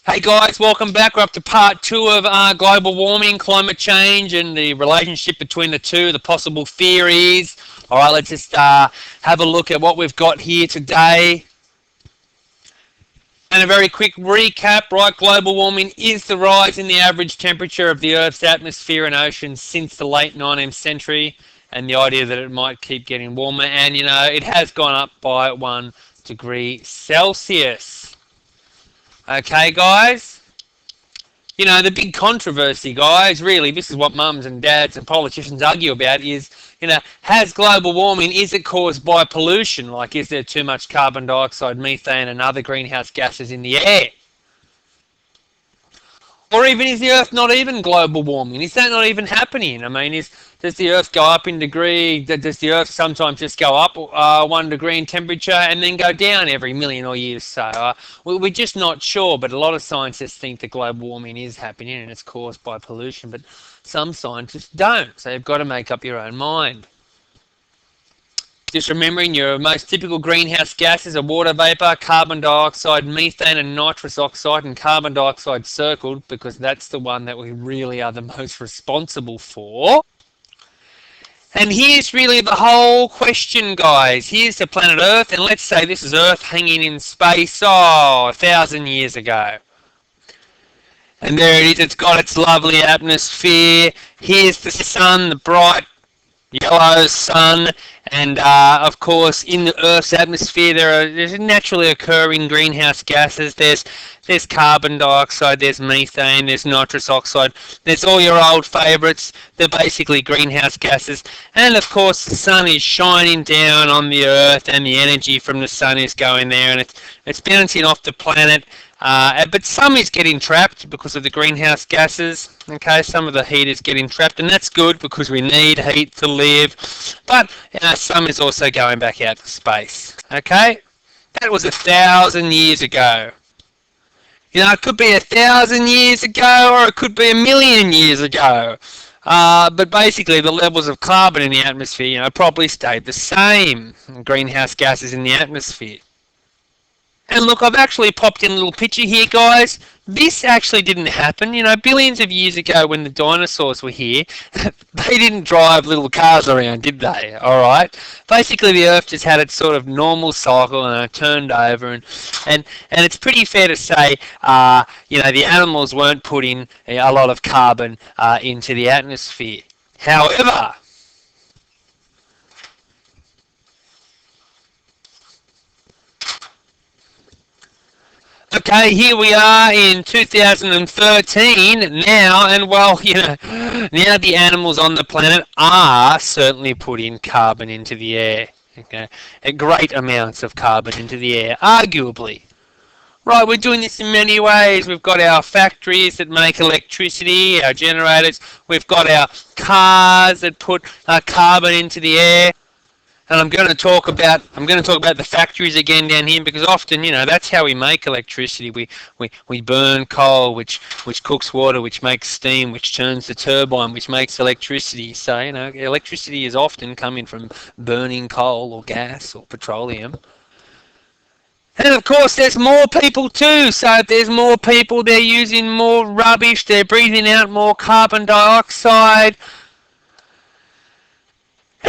Hey guys, welcome back. We're up to part two of global warming, climate change, and the relationship between the two, the possible theories. All right, let's just have a look at what we've got here today. And a very quick recap, right? Global warming is the rise in the average temperature of the Earth's atmosphere and oceans since the late 19th century, and the idea that it might keep getting warmer. And, it has gone up by 1 degree Celsius. Okay, guys? The big controversy, guys, really, this is what mums and dads and politicians argue about is, has global warming, is it caused by pollution? Like, is there too much carbon dioxide, methane, and other greenhouse gases in the air? Or even, is the Earth not even global warming? Is that not even happening? I mean, does the Earth go up in degree? Does the Earth sometimes just go up 1 degree in temperature and then go down every million or years? So we're just not sure. But a lot of scientists think that global warming is happening and it's caused by pollution. But some scientists don't. So you've got to make up your own mind. Just remembering your most typical greenhouse gases are water vapor, carbon dioxide, methane and nitrous oxide, and carbon dioxide circled because that's the one that we really are the most responsible for. And here's really the whole question, guys. Here's the planet Earth, and let's say this is Earth hanging in space, 1,000 years ago. And there it is, it's got its lovely atmosphere. Here's the sun, the bright yellow sun, and of course in the Earth's atmosphere there's naturally occurring greenhouse gases. There's carbon dioxide, there's methane, there's nitrous oxide, there's all your old favourites. They're basically greenhouse gases, and of course the sun is shining down on the Earth and the energy from the sun is going there and it's bouncing off the planet. But some is getting trapped because of the greenhouse gases. Okay, some of the heat is getting trapped, and that's good because we need heat to live. But some is also going back out to space. Okay, that was 1,000 years ago. It could be 1,000 years ago, or it could be 1,000,000 years ago. But basically, the levels of carbon in the atmosphere, probably stayed the same. Greenhouse gases in the atmosphere. And look, I've actually popped in a little picture here, guys. This actually didn't happen. Billions of years ago when the dinosaurs were here, they didn't drive little cars around, did they? Alright? Basically, the Earth just had its sort of normal cycle and it turned over. And it's pretty fair to say, the animals weren't putting a lot of carbon into the atmosphere. However, okay, here we are in 2013 now, and now the animals on the planet are certainly putting carbon into the air. Okay, great amounts of carbon into the air, arguably. Right, we're doing this in many ways. We've got our factories that make electricity, our generators. We've got our cars that put carbon into the air. And I'm going to talk about the factories again down here because often, that's how we make electricity. We burn coal, which cooks water, which makes steam, which turns the turbine, which makes electricity. So, electricity is often coming from burning coal or gas or petroleum. And of course, there's more people too. So if there's more people, they're using more rubbish, they're breathing out more carbon dioxide.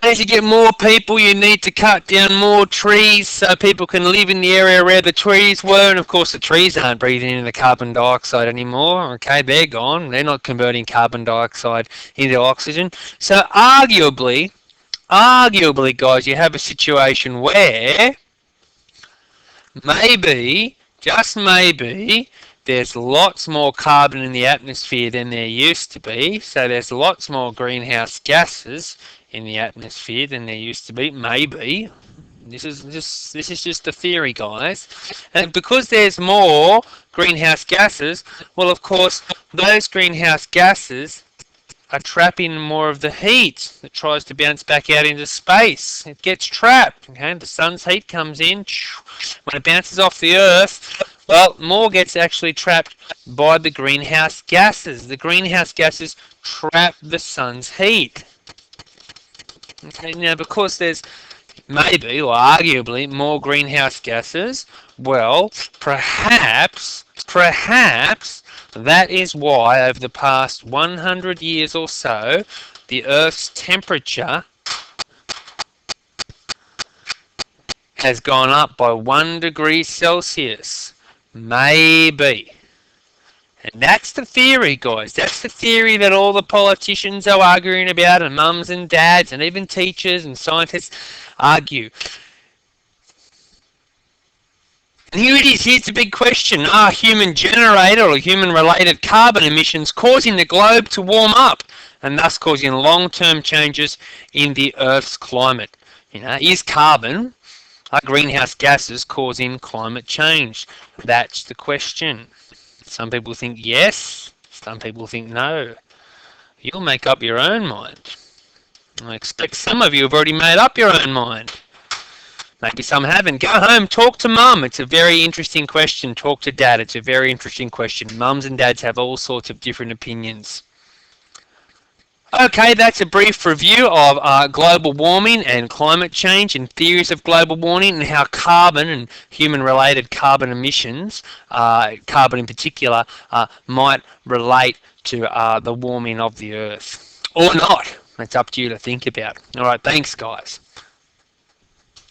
And as you get more people, you need to cut down more trees so people can live in the area where the trees were. And of course, the trees aren't breathing in the carbon dioxide anymore. Okay, they're gone. They're not converting carbon dioxide into oxygen. So arguably, guys, you have a situation where maybe, just maybe, there's lots more carbon in the atmosphere than there used to be. So there's lots more greenhouse gases in the atmosphere than there used to be. Maybe. This is just a theory, guys. And because there's more greenhouse gases, well, of course, those greenhouse gases are trapping more of the heat that tries to bounce back out into space. It gets trapped. Okay, the sun's heat comes in. When it bounces off the Earth, well, more gets actually trapped by the greenhouse gases. The greenhouse gases trap the sun's heat. Okay, now because there's maybe or arguably more greenhouse gases, well, perhaps Perhaps that is why over the past 100 years or so, the Earth's temperature has gone up by 1 degree Celsius. Maybe. And that's the theory, guys. That's the theory that all the politicians are arguing about, and mums and dads, and even teachers and scientists argue. And here it is. Here's the big question. Are human-generated or human-related carbon emissions causing the globe to warm up and thus causing long-term changes in the Earth's climate? Is carbon, are greenhouse gases, causing climate change? That's the question. Some people think yes, some people think no. You'll make up your own mind. I expect some of you have already made up your own mind. Maybe some haven't. Go home, talk to mum. It's a very interesting question. Talk to dad. It's a very interesting question. Mums and dads have all sorts of different opinions. Okay, that's a brief review of global warming and climate change and theories of global warming and how carbon and human-related carbon emissions, carbon in particular, might relate to the warming of the Earth. Or not. That's up to you to think about. All right, thanks, guys.